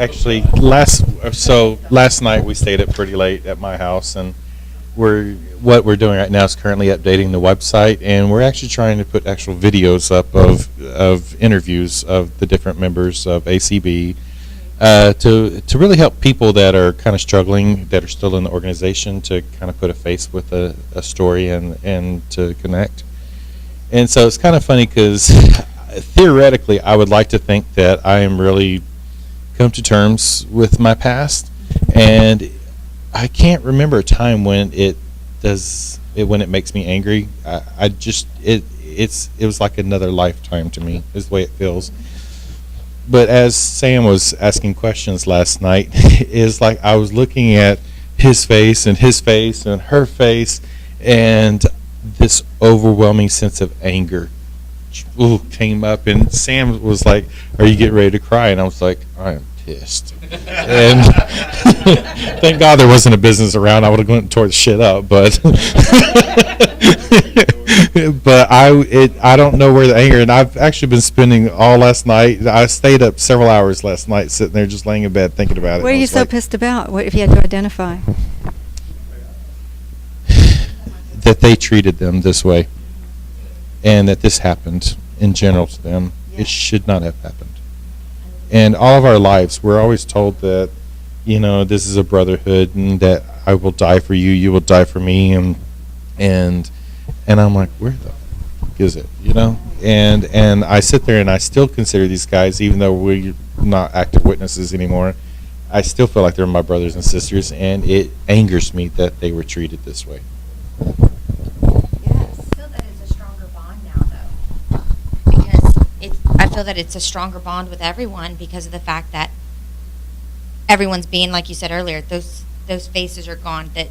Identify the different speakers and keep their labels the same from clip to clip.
Speaker 1: actually last night we stayed up pretty late at my house, and what we're doing right now is currently updating the website, and we're actually trying to put actual videos up of interviews of the different members of ACB to really help people that are kind of struggling, that are still in the organization, to kind of put a face with a story and to connect. And so it's kind of funny because theoretically I would like to think that I am really come to terms with my past, and I can't remember a time when it makes me angry. It was like another lifetime to me, is the way it feels. But as Sam was asking questions last night, is like I was looking at his face and her face, and this overwhelming sense of anger came up, and Sam was like, "Are you getting ready to cry?" And I was like, "I am pissed." And thank God there wasn't a business around. I would have gone and tore the shit up, but but I don't know where the anger. And I've actually been spending all last night. I stayed up several hours last night, sitting there just laying in bed thinking about it.
Speaker 2: What are you so pissed about? What if you had to identify?
Speaker 1: That they treated them this way, and that this happened in general to them. Yeah. It should not have happened. And all of our lives, we're always told that, this is a brotherhood, and that I will die for you, you will die for me, and I'm like, where the fuck is it, And I sit there and I still consider these guys, even though we're not active witnesses anymore, I still feel like they're my brothers and sisters, and it angers me that they were treated this way.
Speaker 3: I feel that it's a stronger bond with everyone because of the fact that everyone's being, like you said earlier, those faces are gone. That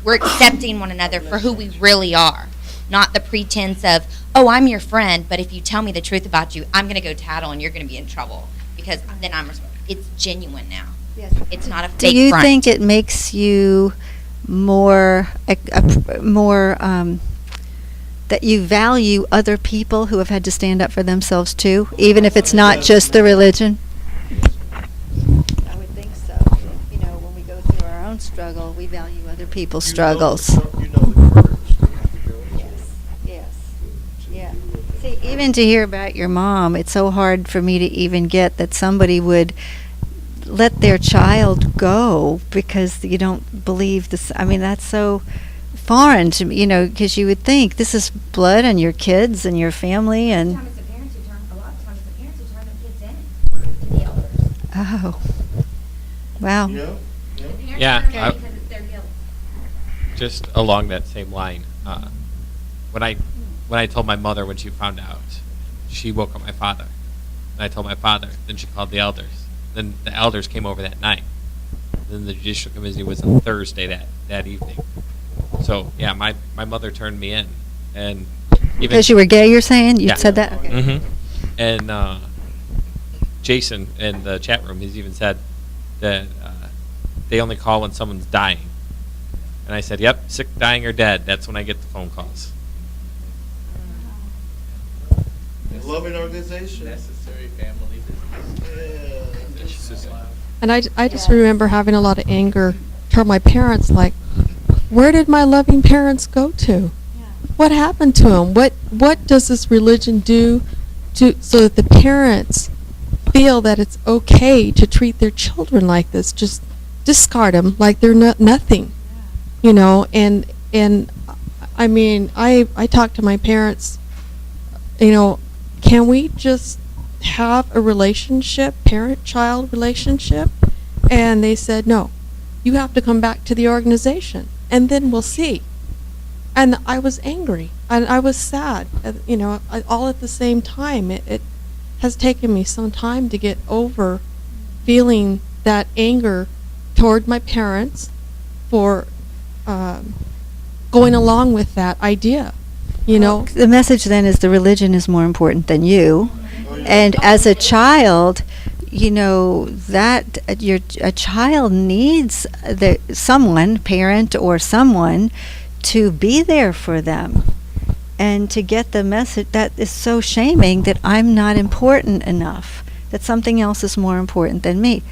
Speaker 3: we're accepting one another for who we really are, not the pretense of, oh, I'm your friend, but if you tell me the truth about you, I'm going to go tattle and you're going to be in trouble because then I'm responsible. It's genuine now. Yes. It's not a fake front.
Speaker 2: Do you think it makes you more that you value other people who have had to stand up for themselves too, even if it's not just the religion? I would think so. When we go through our own struggle, we value other people's struggles. Yes. Yeah. See, even to hear about your mom, it's so hard for me to even get that somebody would let their child go because you don't believe this. I mean, that's so foreign to me, because you would think this is blood and your kids and your family, and
Speaker 3: a lot of times the parents who turn their kids in to the elders.
Speaker 2: Oh, wow.
Speaker 4: Yeah. Because it's their guilt. Just along that same line, when I told my mother when she found out, she woke up my father, and I told my father. Then she called the elders. Then the elders came over that night. Then the judicial committee was on Thursday that evening. So yeah, my mother turned me in, and even
Speaker 2: because you were gay, you're saying? You said that?
Speaker 4: Okay. Mm-hmm. And Jason in the chat room has even said that they only call when someone's dying. And I said, yep, sick, dying, or dead. That's when I get the phone calls.
Speaker 5: Loving organization.
Speaker 6: Necessary family business.
Speaker 5: Yeah.
Speaker 7: And I just remember having a lot of anger toward my parents, like, where did my loving parents go to? Yeah. What happened to them? What does this religion do so that the parents feel that it's okay to treat their children like this? Just discard them like they're nothing, And I mean, I talked to my parents. Can we just have a relationship, parent-child relationship? And they said, no, you have to come back to the organization, and then we'll see. And I was angry, and I was sad, all at the same time. It has taken me some time to get over feeling that anger toward my parents for going along with that idea,
Speaker 2: Well, the message then is the religion is more important than you. And as a child, that a child needs someone, parent or someone, to be there for them and to get the message. That is so shaming that I'm not important enough, that something else is more important than me.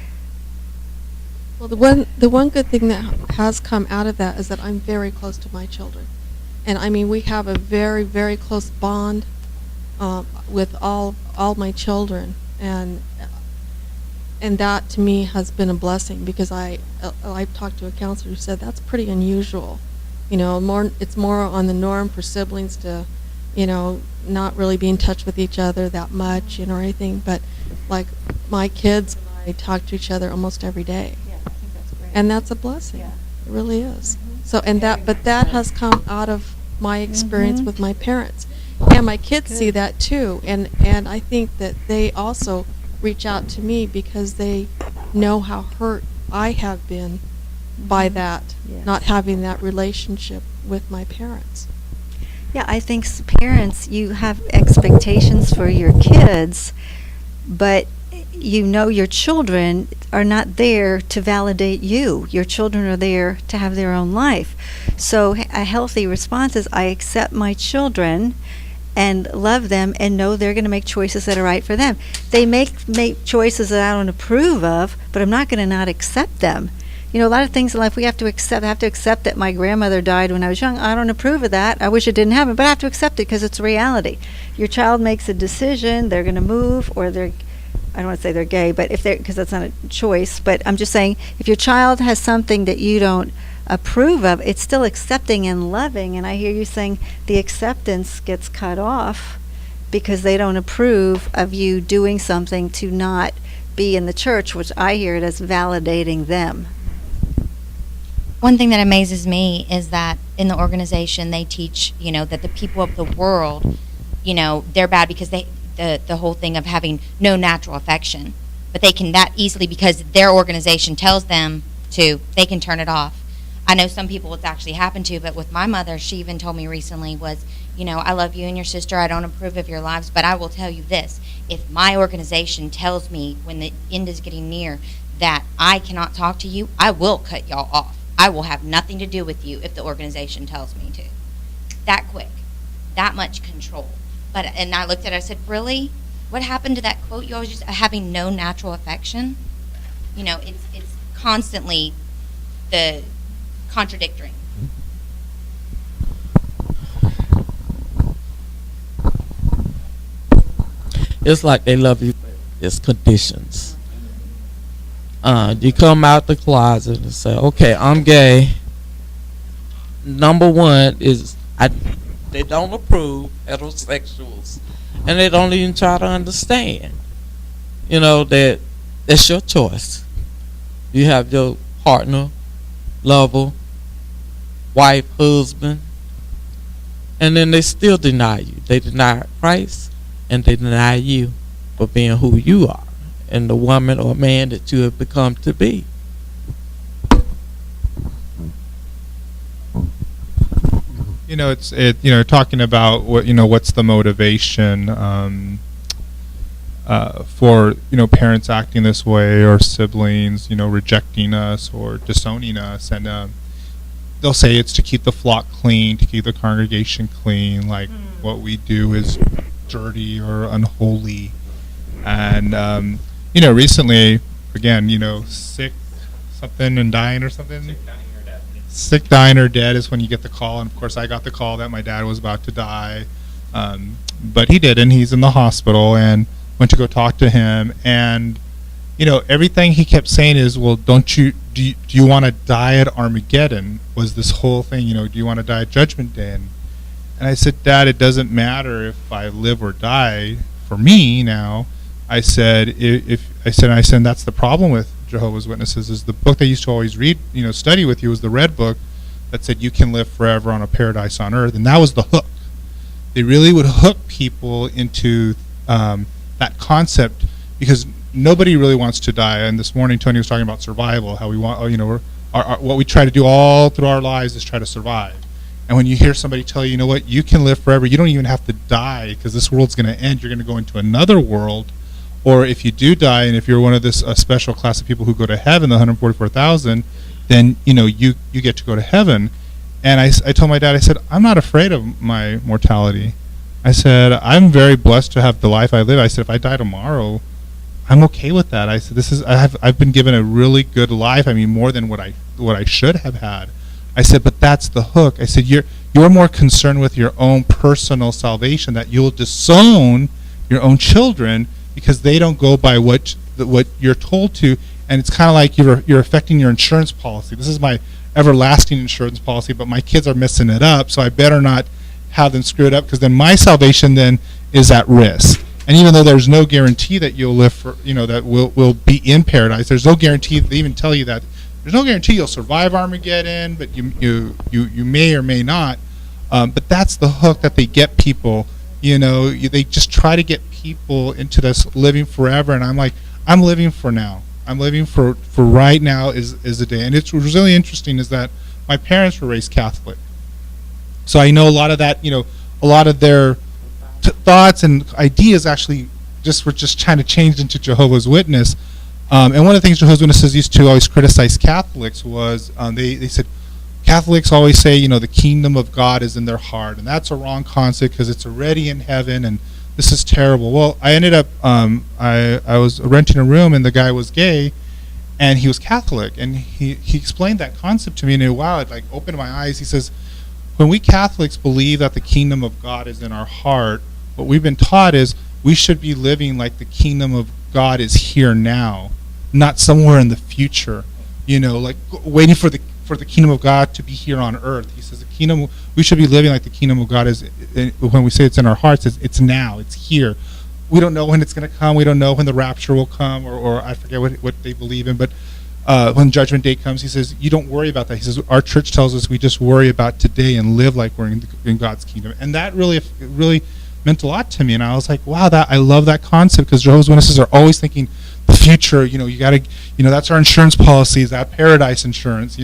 Speaker 7: Well, the one good thing that has come out of that is that I'm very close to my children, and I mean we have a very, very close bond with all my children, and that to me has been a blessing, because I've talked to a counselor who said that's pretty unusual. You know, it's more on the norm for siblings to, you know, not really be in touch with each other that much, you know, or anything. But like my kids and I talk to each other almost every day.
Speaker 2: Yeah, I think that's great.
Speaker 7: And that's a blessing.
Speaker 2: Yeah.
Speaker 7: It really is.
Speaker 2: Mhm.
Speaker 7: So, and but that has come out of my experience
Speaker 2: Mhm.
Speaker 7: with my parents. And my kids see
Speaker 2: Good.
Speaker 7: that too. And I think that they also reach out to me because they know how hurt I have been by
Speaker 2: Mhm.
Speaker 7: that,
Speaker 2: Yes.
Speaker 7: not having that relationship with my parents.
Speaker 2: Yeah, I think parents, you have expectations for your kids, but you know your children are not there to validate you. Your children are there to have their own life. So a healthy response is I accept my children and love them and know they're going to make choices that are right for them. They make choices that I don't approve of, but I'm not going to not accept them. You know, a lot of things in life we have to accept. I have to accept that my grandmother died when I was young. I don't approve of that. I wish it didn't happen, but I have to accept it because it's reality. Your child makes a decision, they're going to move, or I don't want to say they're gay, but because that's not a choice, but I'm just saying if your child has something that you don't approve of, it's still accepting and loving. And I hear you saying the acceptance gets cut off because they don't approve of you doing something to not be in the church, which I hear it as validating them.
Speaker 3: One thing that amazes me is that in the organization they teach, you know, that the people of the world, you know, they're bad because the whole thing of having no natural affection, but they can that easily, because their organization tells them to, they can turn it off. I know some people it's actually happened to, but with my mother, she even told me recently was, you know, I love you and your sister, I don't approve of your lives, but I will tell you this, if my organization tells me when the end is getting near that I cannot talk to you, I will cut y'all off. I will have nothing to do with you if the organization tells me to. That quick. That much control. And I looked at it, I said, really? What happened to that quote? You always just having no natural affection? You know, it's constantly the contradictory.
Speaker 8: It's like they love you. It's conditions. You come out the closet and say, okay, I'm gay. Number one is they don't approve heterosexuals, and they don't even try to understand. You know that that's your choice. You have your partner, lover, wife, husband, and then they still deny you. They deny Christ, and they deny you for being who you are and the woman or man that you have become to be.
Speaker 9: You know, talking about what's the motivation for parents acting this way, or siblings rejecting us or disowning us, and they'll say it's to keep the flock clean, to keep the congregation clean, like what we do is dirty or unholy. And recently, again, sick something and dying or something. Sick, dying, or dead is when you get the call. And of course I got the call that my dad was about to die, but he didn't. He's in the hospital, and went to go talk to him, and everything he kept saying is, well, do you want to die at Armageddon? Was this whole thing, do you want to die at Judgment Day? And I said, Dad, it doesn't matter if I live or die. For me now, I said, that's the problem with Jehovah's Witnesses, is the book they used to always read, study with you, was the red book that said you can live forever on a paradise on earth, and that was the hook. They really would hook people into that concept, because nobody really wants to die. And this morning Tony was talking about survival, how we want, what we try to do all through our lives is try to survive. And when you hear somebody tell you, what, you can live forever, you don't even have to die, because this world's going to end, you're going to go into another world. Or if you do die, and if you're one of this special class of people who go to heaven, the 144,000, then you get to go to heaven. And I told my dad, I said, I'm not afraid of my mortality. I said, I'm very blessed to have the life I live. I said, if I die tomorrow, I'm okay with that. I said, I've been given a really good life. I mean, more than what I should have had. I said, but that's the hook. I said, you're more concerned with your own personal salvation, that you'll disown your own children because they don't go by what you're told to, and it's kind of like you're affecting your insurance policy. This is my everlasting insurance policy, but my kids are messing it up, so I better not have them screw it up, because then my salvation then is at risk. And even though there's no guarantee that you'll live for, that will be in paradise, there's no guarantee. They even tell you that there's no guarantee you'll survive Armageddon, but you may or may not. But that's the hook that they get people. They just try to get people into this living forever, and I'm like, I'm living for now. I'm living for right now is the day. And it's really interesting is that my parents were raised Catholic, so I know a lot of that. A lot of their thoughts and ideas actually were just trying to change into Jehovah's Witness. And one of the things Jehovah's Witnesses used to always criticize Catholics was they said Catholics always say, the kingdom of God is in their heart, and that's a wrong concept because it's already in heaven, and this is terrible. Well, I ended up I was renting a room, and the guy was gay, and he was Catholic, and he explained that concept to me, and wow, it like opened my eyes. He says, when we Catholics believe that the kingdom of God is in our heart, what we've been taught is we should be living like the kingdom of God is here now, not somewhere in the future, like waiting for the kingdom of God to be here on earth. He says we should be living like the kingdom of God is, when we say it's in our hearts, it's now, it's here. We don't know when it's going to come. We don't know when the rapture will come, or I forget what they believe in, but when Judgment Day comes, he says, you don't worry about that. He says, our church tells us we just worry about today and live like we're in God's kingdom. And that really meant a lot to me. And I was like, wow, I love that concept, because Jehovah's Witnesses are always thinking the future. You got to, that's our insurance policy, is that paradise insurance.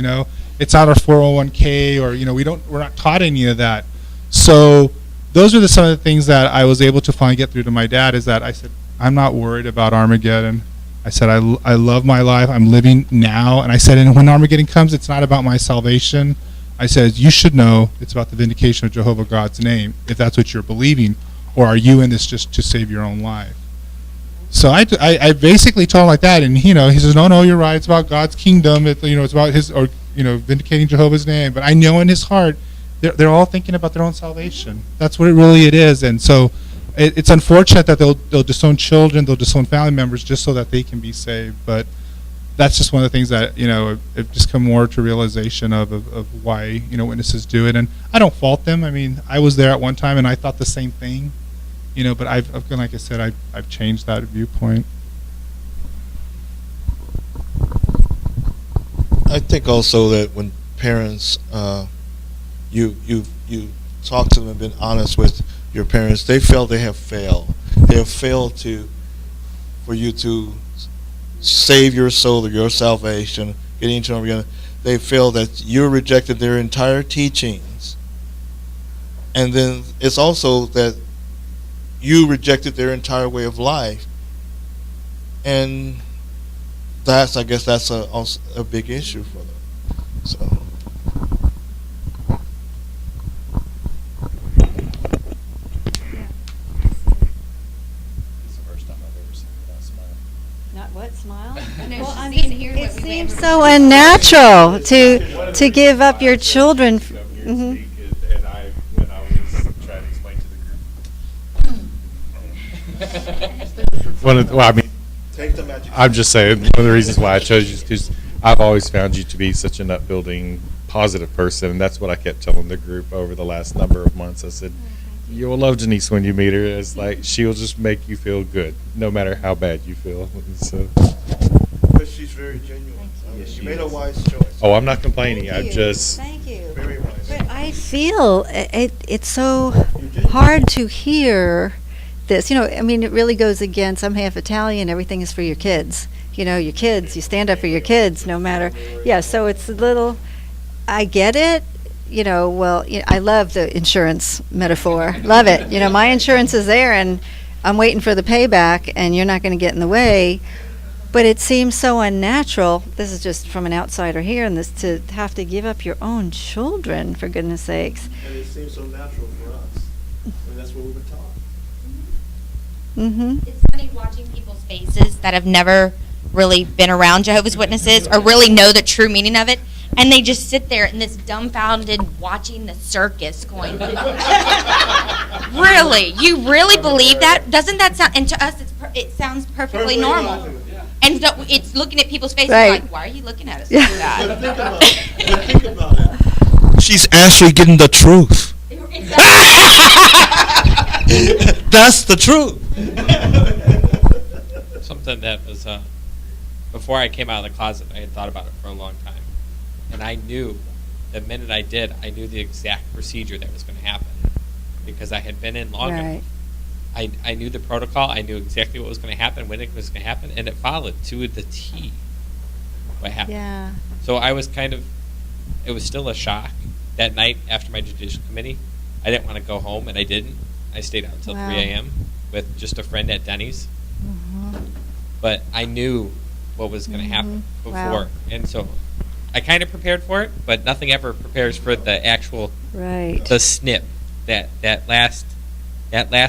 Speaker 9: It's not our 401k, or we're not taught any of that. So those are some of the things that I was able to finally get through to my dad, is that I said, I'm not worried about Armageddon. I said, I love my life. I'm living now. And I said, and when Armageddon comes, it's not about my salvation. I said, you should know it's about the vindication of Jehovah God's name, if that's what you're believing, or are you in this just to save your own life? So I basically told him like that, and he says, no, you're right. It's about God's kingdom. It's about his, or vindicating Jehovah's name. But I know in his heart, they're all thinking about their own salvation. That's what it is. And so it's unfortunate that they'll disown children, they'll disown family members just so that they can be saved. But that's just one of the things that have just come more to realization of why witnesses do it. And I don't fault them. I mean, I was there at one time and I thought the same thing, but I've like I said, I've changed that viewpoint.
Speaker 5: I think also that when parents, you talk to them and been honest with your parents, they feel they have failed. They have failed for you to save your soul or your salvation, getting into Armageddon. They feel that you rejected their entire teachings. And then it's also that you rejected their entire way of life. And I guess that's also a big issue for them. So.
Speaker 2: Not what, smile?
Speaker 3: Well,
Speaker 2: it seems so unnatural to give up your children.
Speaker 1: And when I was trying to explain to the group.
Speaker 5: Take the magic.
Speaker 1: I'm just saying, one of the reasons why I chose you is because I've always found you to be such an upbuilding, positive person, and that's what I kept telling the group over the last number of months. I said, you'll love Denise when you meet her. It's like she'll just make you feel good, no matter how bad you feel. So.
Speaker 5: But she's very genuine. Yes, you made a wise choice.
Speaker 1: Oh, I'm not complaining.
Speaker 2: Thank
Speaker 1: I'm
Speaker 2: you.
Speaker 1: just.
Speaker 2: Thank you.
Speaker 5: Very wise.
Speaker 2: But I feel it's so hard to hear this. It really goes against, I'm half Italian, everything is for your kids. Your kids, you stand up for your kids no matter. Yeah, so it's a little, I get it. I love the insurance metaphor. Love it. My insurance is there and I'm waiting for the payback and you're not going to get in the way. But it seems so unnatural. This is just from an outsider here, and this to have to give up your own children, for goodness sakes.
Speaker 5: And it seems so natural for us. I mean, that's what we've been taught.
Speaker 2: Mm-hmm.
Speaker 3: It's funny watching people's faces that have never really been around Jehovah's Witnesses or really know the true meaning of it, and they just sit there in this dumbfounded watching the circus going, really? You really believe that? Doesn't that sound, and to us it sounds perfectly normal. And so it's looking at people's faces
Speaker 2: Right.
Speaker 3: like, why are you looking at us like that?
Speaker 5: But think about it. She's actually getting the truth. That's the truth.
Speaker 4: Something that was before I came out of the closet, I had thought about it for a long time, and I knew the minute I did, I knew the exact procedure that was going to happen because I had been in long
Speaker 2: Right.
Speaker 4: enough. I knew the protocol. I knew exactly what was going to happen, when it was going to happen, and it followed to the T what happened.
Speaker 2: Yeah.
Speaker 4: So I was it was still a shock. That night after my judicial committee, I didn't want to go home, and I didn't. I stayed out until
Speaker 2: Wow.
Speaker 4: 3 a.m. with just a friend at Denny's.
Speaker 2: Mhm.
Speaker 4: But I knew what was going to happen
Speaker 2: Mhm.
Speaker 4: before.
Speaker 2: Wow.
Speaker 4: And so I kind of prepared for it, but nothing ever prepares for the actual,
Speaker 2: Right.
Speaker 4: the snip, that last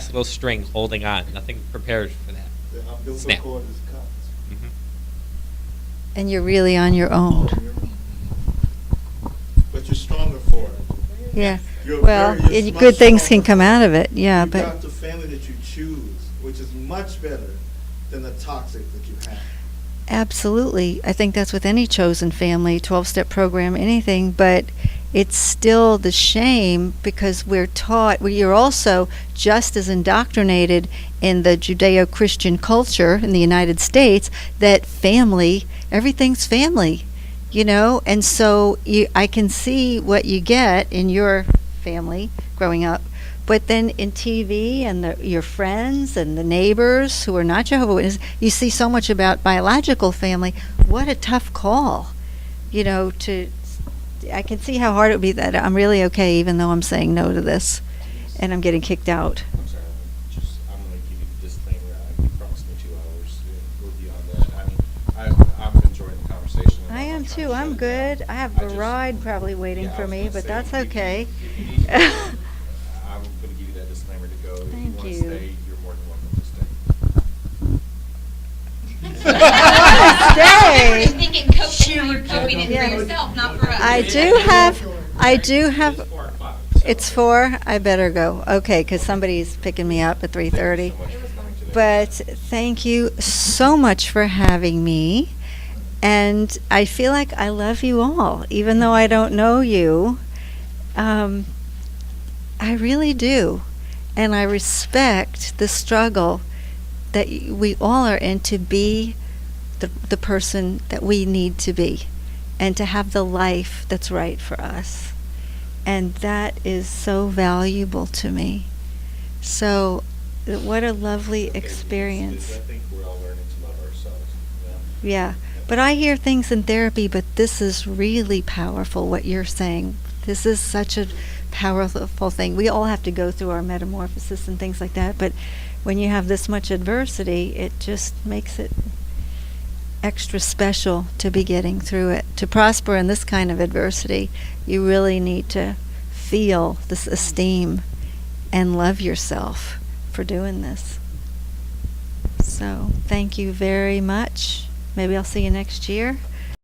Speaker 4: little string holding on. Nothing prepares for that.
Speaker 5: The umbilical
Speaker 4: Snap.
Speaker 5: cord is cut.
Speaker 4: Mhm.
Speaker 2: And you're really on your own.
Speaker 5: But you're stronger for it.
Speaker 2: Yeah.
Speaker 5: You're
Speaker 2: Well,
Speaker 5: very- you're
Speaker 2: and
Speaker 5: much
Speaker 2: good things
Speaker 5: stronger
Speaker 2: can come
Speaker 5: for it.
Speaker 2: out of it. Yeah,
Speaker 5: You
Speaker 2: but
Speaker 5: got the family that you choose, which is much better than the toxic that you have.
Speaker 2: absolutely. I think that's with any chosen family, 12-step program, anything, but it's still the shame because we're taught, you're also just as indoctrinated in the Judeo-Christian culture in the United States that family, everything's family, and so I can see what you get in your family growing up, but then in TV and your friends and the neighbors who are not Jehovah's Witnesses, you see so much about biological family. What a tough call, I can see how hard it would be that I'm really okay even though I'm saying no to this and I'm getting kicked out.
Speaker 1: I'm sorry, I'm going to give you the disclaimer. You promised me 2 hours. We'll be on that. I'm enjoying the conversation.
Speaker 2: I am
Speaker 1: not
Speaker 2: too.
Speaker 1: trying to
Speaker 2: I'm
Speaker 1: shut it down.
Speaker 2: good. I have
Speaker 1: I
Speaker 2: a
Speaker 1: just-
Speaker 2: ride probably waiting
Speaker 1: Yeah, I
Speaker 2: for
Speaker 1: was
Speaker 2: me,
Speaker 1: gonna
Speaker 2: but
Speaker 1: say,
Speaker 2: that's
Speaker 1: if you-
Speaker 2: okay.
Speaker 1: if you need to- I'm going to give you that disclaimer to go. If you
Speaker 2: Thank
Speaker 1: want to
Speaker 2: you.
Speaker 1: stay, you're more than welcome to stay.
Speaker 2: Stay.
Speaker 3: Thinking you're coping it
Speaker 2: Yeah.
Speaker 3: for yourself, not for us.
Speaker 2: I do have,
Speaker 4: It's 4 o'clock.
Speaker 2: it's 4, I better go. Okay, because somebody's picking me up at 3:30.
Speaker 1: Thank you so much for coming today.
Speaker 2: But thank you so much for having me. And I feel like I love you all, even though I don't know you. I really do. And I respect the struggle that we all are in to be the person that we need to be and to have the life that's right for us. And that is so valuable to me. So what a lovely experience.
Speaker 1: I think we're all learning to love ourselves.
Speaker 2: Yeah. But I hear things in therapy, but this is really powerful, what you're saying. This is such a powerful thing. We all have to go through our metamorphosis and things like that, but when you have this much adversity, it just makes it extra special to be getting through it. To prosper in this kind of adversity, you really need to feel this esteem and love yourself for doing this. So, thank you very much. Maybe I'll see you next year.